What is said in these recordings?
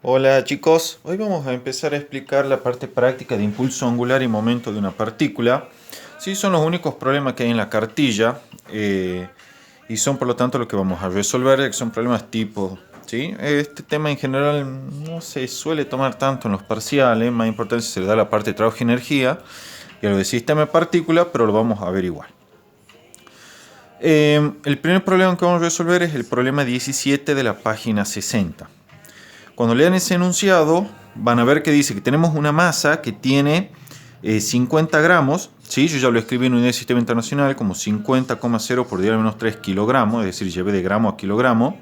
Hola chicos, hoy vamos a empezar a explicar la parte práctica de impulso angular y momento de una partícula. Sí, son los únicos problemas que hay en la cartilla y son por lo tanto lo que vamos a resolver, que son problemas tipo, ¿sí? Este tema en general no se suele tomar tanto en los parciales, más importancia se le da a la parte de trabajo y energía y a lo de sistema de partículas, pero lo vamos a ver igual. El primer problema que vamos a resolver es el problema 17 de la página 60. Cuando lean ese enunciado, van a ver que dice que tenemos una masa que tiene 50 gramos. ¿Sí? Yo ya lo escribí en unidad de sistema internacional como 50,0 por 10 a menos 3 kilogramos, es decir, llevé de gramo a kilogramo.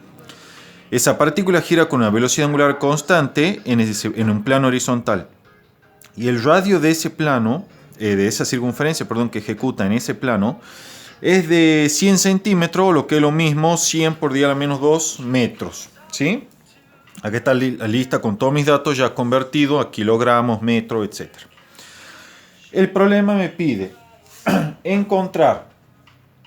Esa partícula gira con una velocidad angular constante en un plano horizontal. Y el radio de ese plano, de esa circunferencia, perdón, que ejecuta en ese plano, es de 100 centímetros, lo que es lo mismo, 100 por 10 a la menos 2 metros. ¿Sí? Aquí está la lista con todos mis datos ya convertido a kilogramos, metro, etc. El problema me pide encontrar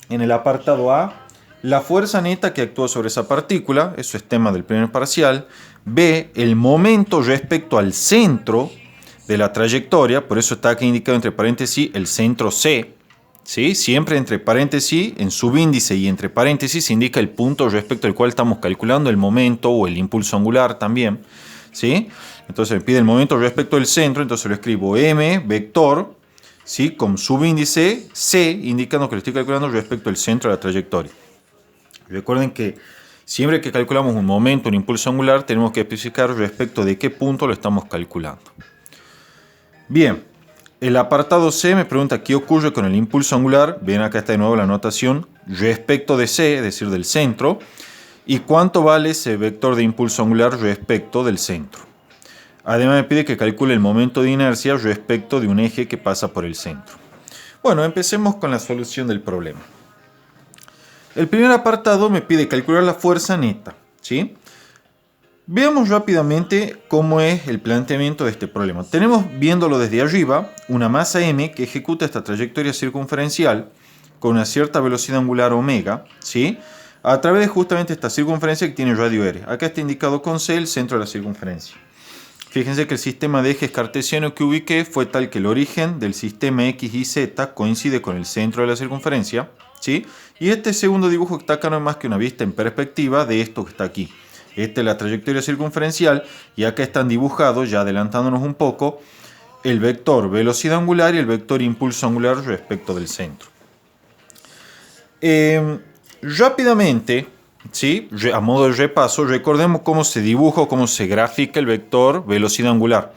en el apartado A la fuerza neta que actúa sobre esa partícula, eso es tema del primer parcial. B, el momento respecto al centro de la trayectoria, por eso está aquí indicado entre paréntesis el centro C. ¿Sí? Siempre entre paréntesis, en subíndice y entre paréntesis se indica el punto respecto al cual estamos calculando el momento o el impulso angular también. ¿Sí? Entonces me pide el momento respecto al centro, entonces lo escribo m, vector, ¿sí? Con subíndice c, indicando que lo estoy calculando respecto al centro de la trayectoria. Recuerden que siempre que calculamos un momento, un impulso angular, tenemos que especificar respecto de qué punto lo estamos calculando. Bien. El apartado C me pregunta qué ocurre con el impulso angular. Ven acá está de nuevo la notación respecto de C, es decir, del centro. Y cuánto vale ese vector de impulso angular respecto del centro. Además me pide que calcule el momento de inercia respecto de un eje que pasa por el centro. Bueno, empecemos con la solución del problema. El primer apartado me pide calcular la fuerza neta, ¿sí? Veamos rápidamente cómo es el planteamiento de este problema. Tenemos, viéndolo desde arriba, una masa m que ejecuta esta trayectoria circunferencial con una cierta velocidad angular omega, ¿sí? A través de justamente esta circunferencia que tiene radio r. Acá está indicado con C el centro de la circunferencia. Fíjense que el sistema de ejes cartesiano que ubiqué fue tal que el origen del sistema x y z coincide con el centro de la circunferencia, ¿sí? Y este segundo dibujo que está acá no es más que una vista en perspectiva de esto que está aquí. Esta es la trayectoria circunferencial y acá están dibujados, ya adelantándonos un poco, el vector velocidad angular y el vector impulso angular respecto del centro. Rápidamente, ¿sí? A modo de repaso, recordemos cómo se dibuja o cómo se grafica el vector velocidad angular.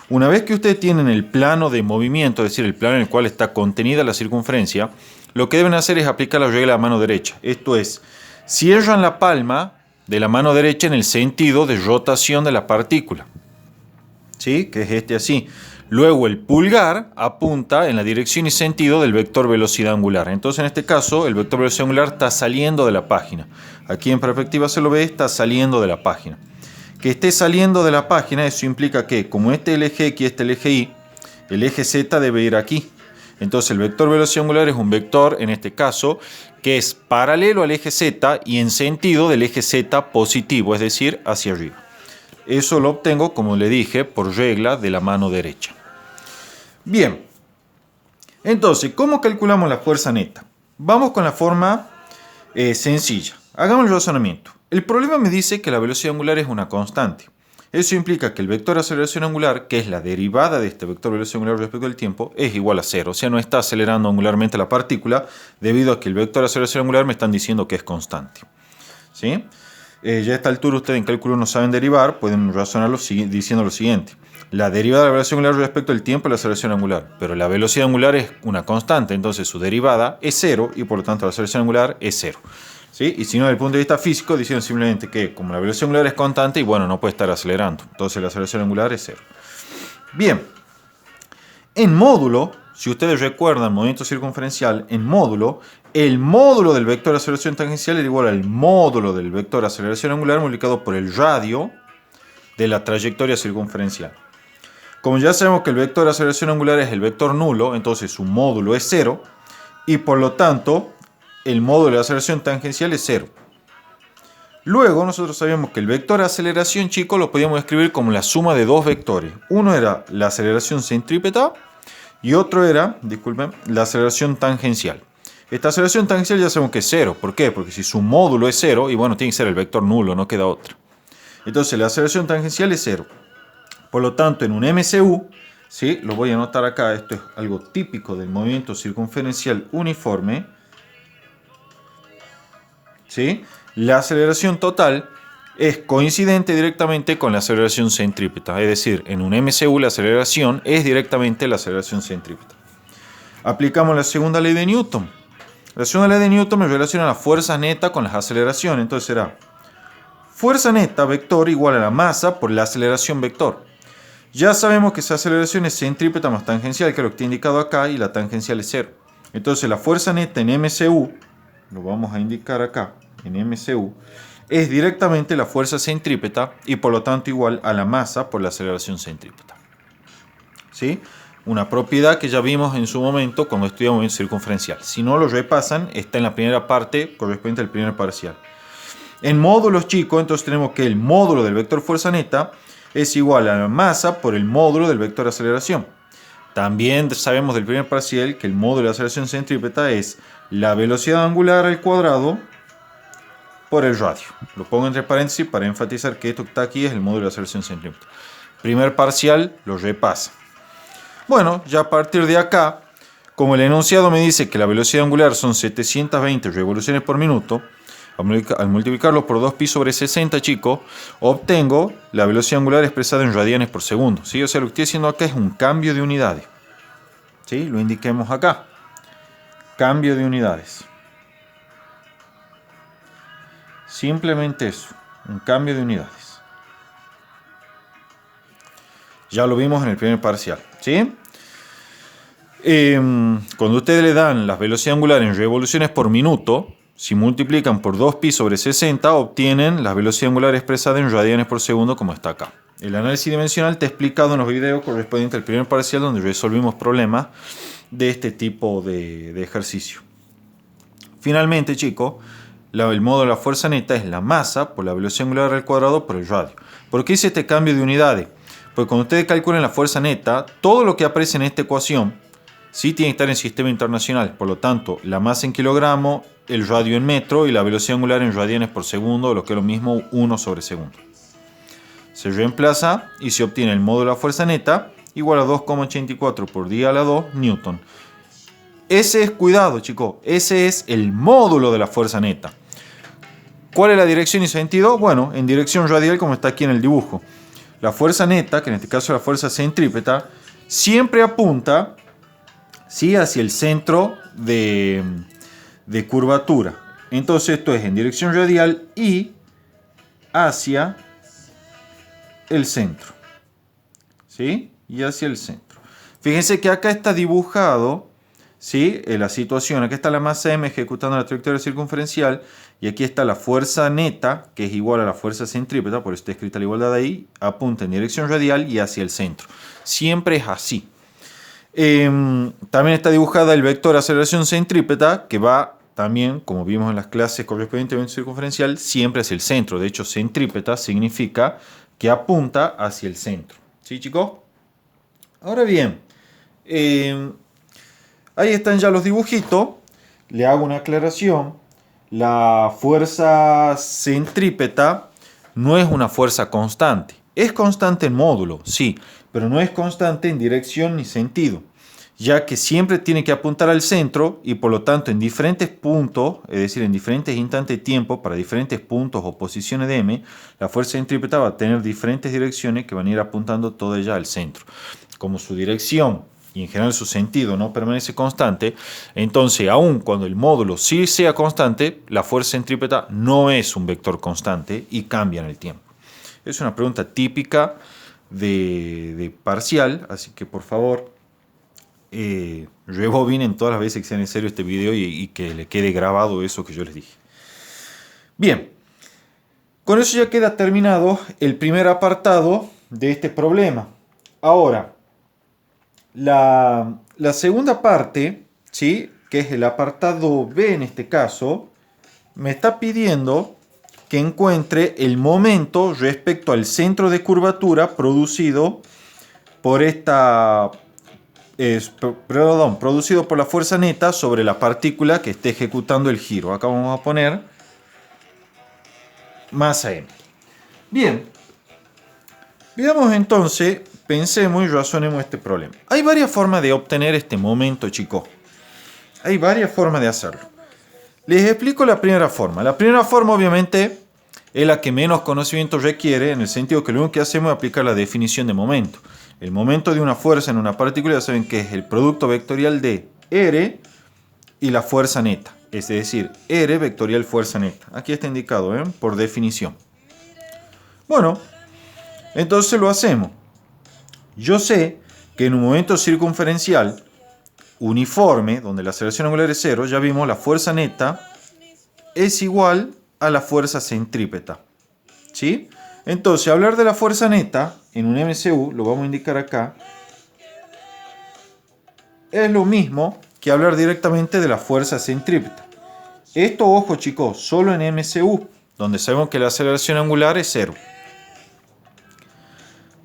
Una vez que ustedes tienen el plano de movimiento, es decir, el plano en el cual está contenida la circunferencia, lo que deben hacer es aplicar la regla de la mano derecha. Esto es, cierran la palma de la mano derecha en el sentido de rotación de la partícula, ¿sí? Que es este así. Luego el pulgar apunta en la dirección y sentido del vector velocidad angular. Entonces en este caso el vector velocidad angular está saliendo de la página. Aquí en perspectiva se lo ve, está saliendo de la página. Que esté saliendo de la página, eso implica que como este es el eje X, este es el eje Y, el eje Z debe ir aquí. Entonces el vector velocidad angular es un vector, en este caso, que es paralelo al eje Z y en sentido del eje Z positivo, es decir, hacia arriba. Eso lo obtengo, como le dije, por regla de la mano derecha. Bien, entonces, ¿cómo calculamos la fuerza neta? Vamos con la forma sencilla. Hagamos el razonamiento. El problema me dice que la velocidad angular es una constante. Eso implica que el vector de aceleración angular, que es la derivada de este vector de velocidad angular respecto al tiempo, es igual a cero. O sea, no está acelerando angularmente la partícula debido a que el vector de aceleración angular me están diciendo que es constante. ¿Sí? Ya a esta altura ustedes en cálculo no saben derivar, pueden razonarlo diciendo lo siguiente. La derivada de la velocidad angular respecto al tiempo es la aceleración angular, pero la velocidad angular es una constante, entonces su derivada es cero y por lo tanto la aceleración angular es cero. ¿Sí? Y si no, desde el punto de vista físico, diciendo simplemente que como la velocidad angular es constante, y bueno, no puede estar acelerando. Entonces la aceleración angular es cero. Bien. En módulo, si ustedes recuerdan movimiento circunferencial, en módulo, el módulo del vector de aceleración tangencial es igual al módulo del vector de aceleración angular multiplicado por el radio de la trayectoria circunferencial. Como ya sabemos que el vector de aceleración angular es el vector nulo, entonces su módulo es cero, y por lo tanto el módulo de aceleración tangencial es cero. Luego nosotros sabíamos que el vector aceleración, chicos, lo podíamos escribir como la suma de dos vectores. Uno era la aceleración centrípeta y otro era, disculpen, la aceleración tangencial. Esta aceleración tangencial ya sabemos que es cero. ¿Por qué? Porque si su módulo es cero, y bueno, tiene que ser el vector nulo, no queda otra. Entonces la aceleración tangencial es cero. Por lo tanto, en un MCU, ¿sí? Lo voy a anotar acá, esto es algo típico del movimiento circunferencial uniforme, ¿sí? La aceleración total es coincidente directamente con la aceleración centrípeta. Es decir, en un MCU la aceleración es directamente la aceleración centrípeta. Aplicamos la segunda ley de Newton. La segunda ley de Newton me relaciona la fuerza neta con las aceleraciones. Entonces será fuerza neta vector igual a la masa por la aceleración vector. Ya sabemos que esa aceleración es centrípeta más tangencial, que es lo que está indicado acá, y la tangencial es cero. Entonces la fuerza neta en MCU, lo vamos a indicar acá, en MCU, es directamente la fuerza centrípeta y por lo tanto igual a la masa por la aceleración centrípeta. ¿Sí? Una propiedad que ya vimos en su momento cuando estudiamos movimiento circunferencial. Si no lo repasan, está en la primera parte correspondiente al primer parcial. En módulos, chicos, entonces tenemos que el módulo del vector fuerza neta es igual a la masa por el módulo del vector aceleración. También sabemos del primer parcial que el módulo de aceleración centrípeta es la velocidad angular al cuadrado por el radio. Lo pongo entre paréntesis para enfatizar que esto que está aquí es el módulo de aceleración centrípeta. Primer parcial lo repasa. Bueno, ya a partir de acá, como el enunciado me dice que la velocidad angular son 720 revoluciones por minuto, al multiplicarlo por 2π/60, chicos, obtengo la velocidad angular expresada en radianes por segundo. ¿Sí? O sea, lo que estoy haciendo acá es un cambio de unidades. ¿Sí? Lo indiquemos acá. Cambio de unidades. Simplemente eso. Un cambio de unidades. Ya lo vimos en el primer parcial. ¿Sí? Cuando ustedes le dan la velocidad angular en revoluciones por minuto, si multiplican por 2π/60, obtienen la velocidad angular expresada en radianes por segundo, como está acá. El análisis dimensional te he explicado en los videos correspondientes al primer parcial, donde resolvimos problemas de este tipo de ejercicio. Finalmente, chicos, el módulo de la fuerza neta es la masa por la velocidad angular al cuadrado por el radio. ¿Por qué hice este cambio de unidades? Porque cuando ustedes calculen la fuerza neta, todo lo que aparece en esta ecuación sí tiene que estar en sistema internacional. Por lo tanto, la masa en kilogramo, el radio en metro y la velocidad angular en radianes por segundo, lo que es lo mismo 1/segundo. Se reemplaza y se obtiene el módulo de la fuerza neta igual a 2,84 por 10⁻², newton. Ese es, cuidado chicos, ese es el módulo de la fuerza neta. ¿Cuál es la dirección y sentido? Bueno, en dirección radial, como está aquí en el dibujo. La fuerza neta, que en este caso es la fuerza centrípeta, siempre apunta, ¿sí?, hacia el centro de curvatura. Entonces esto es en dirección radial y hacia el centro. ¿Sí? Y hacia el centro. Fíjense que acá está dibujado, ¿sí?, la situación. Aquí está la masa M ejecutando la trayectoria circunferencial y aquí está la fuerza neta, que es igual a la fuerza centrípeta, por eso está escrita la igualdad ahí, apunta en dirección radial y hacia el centro. Siempre es así. También está dibujada el vector aceleración centrípeta, que va también, como vimos en las clases correspondientes al movimiento circunferencial, siempre hacia el centro. De hecho, centrípeta significa que apunta hacia el centro. ¿Sí, chicos? Ahora bien, ahí están ya los dibujitos. Le hago una aclaración. La fuerza centrípeta no es una fuerza constante. Es constante en módulo, sí, pero no es constante en dirección ni sentido, ya que siempre tiene que apuntar al centro y por lo tanto en diferentes puntos, es decir, en diferentes instantes de tiempo, para diferentes puntos o posiciones de M, la fuerza centrípeta va a tener diferentes direcciones que van a ir apuntando toda ella al centro. Como su dirección y en general su sentido no permanece constante, entonces aun cuando el módulo sí sea constante, la fuerza centrípeta no es un vector constante y cambia en el tiempo. Es una pregunta típica de parcial, así que por favor rebobinen todas las veces que sea necesario este video y que le quede grabado eso que yo les dije. Bien, con eso ya queda terminado el primer apartado de este problema. Ahora, la segunda parte, ¿sí?, que es el apartado B en este caso, me está pidiendo que encuentre el momento respecto al centro de curvatura producido por producido por la fuerza neta sobre la partícula que esté ejecutando el giro. Acá vamos a poner masa m. Bien, veamos entonces, pensemos y razonemos este problema. Hay varias formas de obtener este momento, chicos. Hay varias formas de hacerlo. Les explico la primera forma. La primera forma, obviamente, es la que menos conocimiento requiere, en el sentido que lo único que hacemos es aplicar la definición de momento. El momento de una fuerza en una partícula, ya saben que es el producto vectorial de R y la fuerza neta. Es decir, R vectorial fuerza neta. Aquí está indicado, por definición. Bueno, entonces lo hacemos. Yo sé que en un momento circunferencial uniforme, donde la aceleración angular es 0, ya vimos la fuerza neta es igual a la fuerza centrípeta. ¿Sí? Entonces, hablar de la fuerza neta en un MCU, lo vamos a indicar acá, es lo mismo que hablar directamente de la fuerza centrípeta. Esto, ojo chicos, solo en MCU, donde sabemos que la aceleración angular es 0.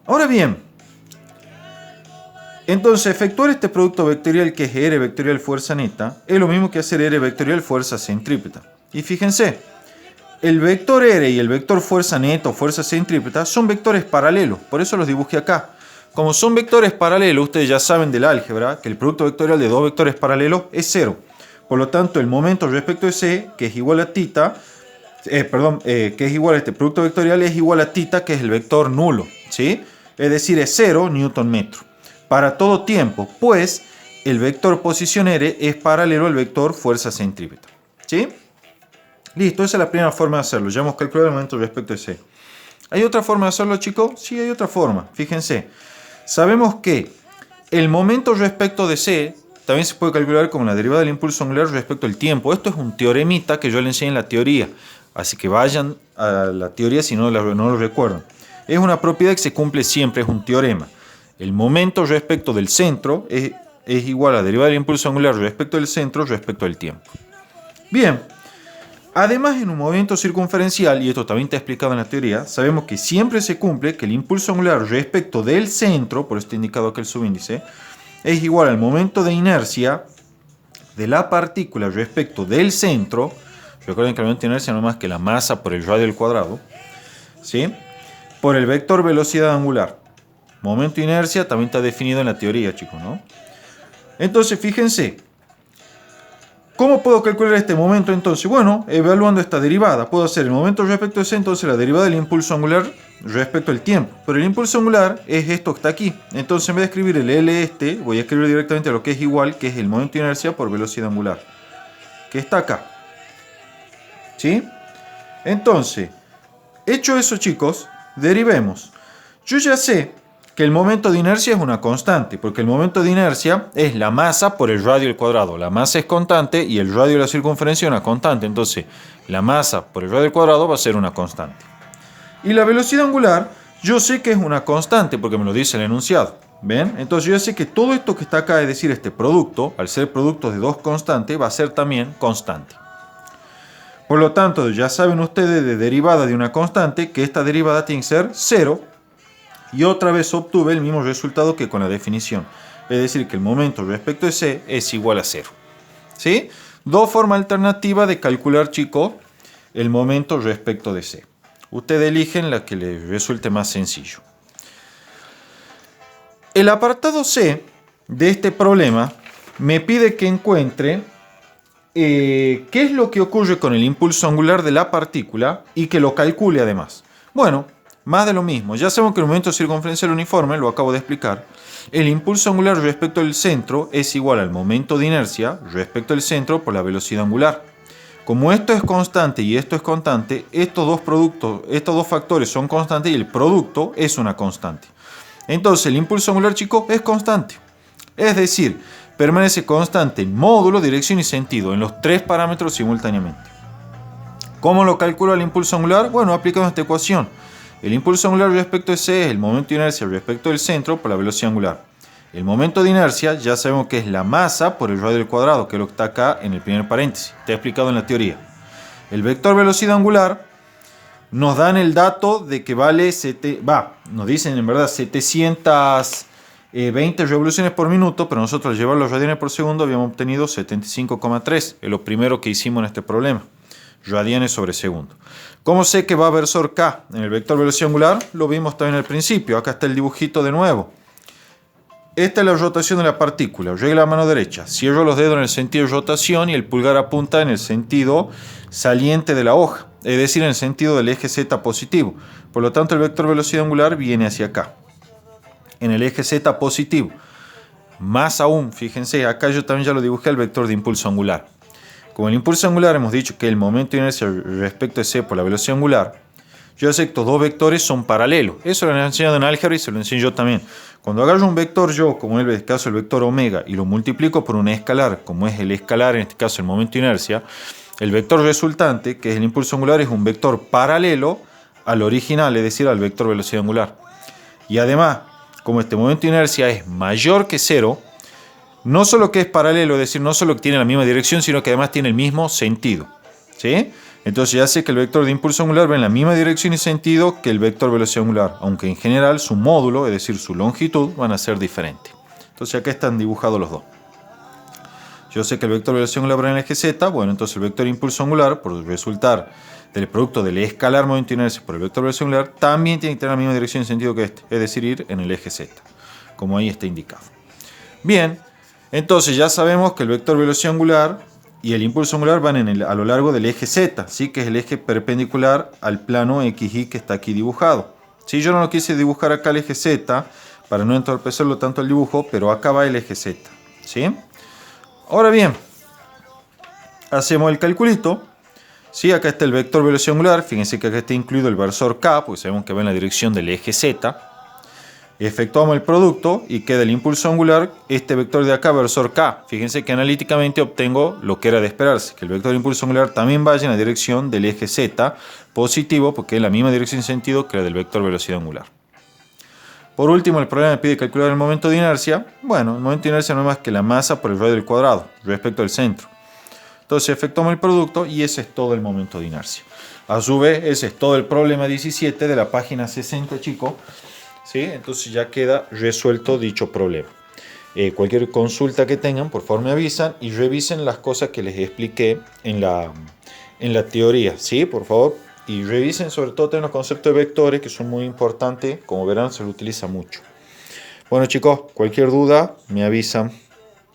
Ahora bien, entonces efectuar este producto vectorial que es R vectorial fuerza neta es lo mismo que hacer R vectorial fuerza centrípeta. Y fíjense, el vector R y el vector fuerza neta o fuerza centrípeta son vectores paralelos, por eso los dibujé acá. Como son vectores paralelos, ustedes ya saben del álgebra que el producto vectorial de dos vectores paralelos es 0. Por lo tanto, el momento respecto de C, que es igual a tita, que es igual a este producto vectorial, es igual a tita, que es el vector nulo, ¿sí? Es decir, es 0 newton metro. Para todo tiempo, pues el vector posición R es paralelo al vector fuerza centrípeta, ¿sí? Listo, esa es la primera forma de hacerlo. Ya hemos calculado el momento respecto de C. ¿Hay otra forma de hacerlo, chicos? Sí, hay otra forma. Fíjense. Sabemos que el momento respecto de C también se puede calcular como la derivada del impulso angular respecto al tiempo. Esto es un teoremita que yo le enseñé en la teoría. Así que vayan a la teoría si no lo recuerdan. Es una propiedad que se cumple siempre, es un teorema. El momento respecto del centro es igual a la derivada del impulso angular respecto del centro respecto al tiempo. Bien. Además, en un movimiento circunferencial, y esto también está explicado en la teoría, sabemos que siempre se cumple que el impulso angular respecto del centro, por esto está indicado aquí el subíndice, es igual al momento de inercia de la partícula respecto del centro. Recuerden que el momento de inercia no es más que la masa por el radio al cuadrado, ¿sí? Por el vector velocidad angular. Momento de inercia también está definido en la teoría, chicos, ¿no? Entonces, fíjense. ¿Cómo puedo calcular este momento entonces? Bueno, evaluando esta derivada. Puedo hacer el momento respecto a C, entonces la derivada del impulso angular respecto al tiempo. Pero el impulso angular es esto que está aquí. Entonces en vez de escribir el L voy a escribir directamente lo que es igual, que es el momento de inercia por velocidad angular. Que está acá. ¿Sí? Entonces, hecho eso chicos, derivemos. Yo ya sé que el momento de inercia es una constante, porque el momento de inercia es la masa por el radio al cuadrado. La masa es constante y el radio de la circunferencia es una constante. Entonces, la masa por el radio al cuadrado va a ser una constante. Y la velocidad angular, yo sé que es una constante, porque me lo dice el enunciado. ¿Ven? Entonces, yo sé que todo esto que está acá, es decir, este producto, al ser producto de dos constantes, va a ser también constante. Por lo tanto, ya saben ustedes de derivada de una constante, que esta derivada tiene que ser 0, y otra vez obtuve el mismo resultado que con la definición. Es decir, que el momento respecto de C es igual a 0. ¿Sí? Dos formas alternativas de calcular, chicos, el momento respecto de C. Ustedes eligen la que les resulte más sencillo. El apartado C de este problema me pide que encuentre qué es lo que ocurre con el impulso angular de la partícula y que lo calcule además. Bueno, más de lo mismo. Ya sabemos que el momento circunferencial uniforme, lo acabo de explicar, el impulso angular respecto al centro es igual al momento de inercia respecto al centro por la velocidad angular. Como esto es constante y esto es constante, estos dos factores son constantes y el producto es una constante. Entonces el impulso angular, chicos, es constante. Es decir, permanece constante en módulo, dirección y sentido en los tres parámetros simultáneamente. ¿Cómo lo calculo el impulso angular? Bueno, aplicamos esta ecuación. El impulso angular respecto de C es el momento de inercia respecto del centro por la velocidad angular. El momento de inercia ya sabemos que es la masa por el radio al cuadrado, que es lo que está acá en el primer paréntesis. Está explicado en la teoría. El vector velocidad angular nos dan el dato de que vale, nos dicen en verdad 720 revoluciones por minuto, pero nosotros al llevarlo a radianes por segundo habíamos obtenido 75,3. Es lo primero que hicimos en este problema. Radianes sobre segundo. ¿Cómo sé que va versor K en el vector velocidad angular? Lo vimos también al principio. Acá está el dibujito de nuevo. Esta es la rotación de la partícula. Regla a mano derecha. Cierro los dedos en el sentido de rotación y el pulgar apunta en el sentido saliente de la hoja, es decir, en el sentido del eje Z positivo. Por lo tanto, el vector velocidad angular viene hacia acá, en el eje Z positivo. Más aún, fíjense, acá yo también ya lo dibujé el vector de impulso angular. Como el impulso angular hemos dicho que el momento de inercia respecto a C por la velocidad angular, yo sé que estos dos vectores son paralelos. Eso lo han enseñado en álgebra y se lo enseño yo también. Cuando agarro un vector yo, como en el caso el vector omega, y lo multiplico por un escalar, como es el escalar, en este caso el momento de inercia, el vector resultante, que es el impulso angular, es un vector paralelo al original, es decir, al vector velocidad angular. Y además, como este momento de inercia es mayor que cero, no solo que es paralelo, es decir, no solo que tiene la misma dirección, sino que además tiene el mismo sentido. ¿Sí? Entonces ya sé que el vector de impulso angular va en la misma dirección y sentido que el vector velocidad angular, aunque en general su módulo, es decir, su longitud, van a ser diferentes. Entonces acá están dibujados los dos. Yo sé que el vector velocidad angular va en el eje Z, bueno, entonces el vector de impulso angular, por resultar del producto del escalar momento de inercia por el vector velocidad angular, también tiene que tener la misma dirección y sentido que este, es decir, ir en el eje Z, como ahí está indicado. Bien, entonces ya sabemos que el vector velocidad angular y el impulso angular van a lo largo del eje Z, ¿sí? Que es el eje perpendicular al plano XY que está aquí dibujado. ¿Sí? Yo no lo quise dibujar acá el eje Z para no entorpecerlo tanto el dibujo, pero acá va el eje Z. ¿Sí? Ahora bien, hacemos el calculito. ¿Sí? Acá está el vector velocidad angular. Fíjense que acá está incluido el versor K, porque sabemos que va en la dirección del eje Z. Efectuamos el producto y queda el impulso angular, este vector de acá, versor K. Fíjense que analíticamente obtengo lo que era de esperarse, que el vector de impulso angular también vaya en la dirección del eje Z positivo, porque es la misma dirección y sentido que la del vector velocidad angular. Por último, el problema me pide calcular el momento de inercia. Bueno, el momento de inercia no es más que la masa por el radio del cuadrado respecto al centro. Entonces efectuamos el producto y ese es todo el momento de inercia. A su vez, ese es todo el problema 17 de la página 60, chicos. ¿Sí? Entonces ya queda resuelto dicho problema. Cualquier consulta que tengan, por favor me avisan y revisen las cosas que les expliqué en la teoría, ¿sí? Por favor, y revisen sobre todo los conceptos de vectores que son muy importantes, como verán se lo utiliza mucho. Bueno chicos, cualquier duda me avisan.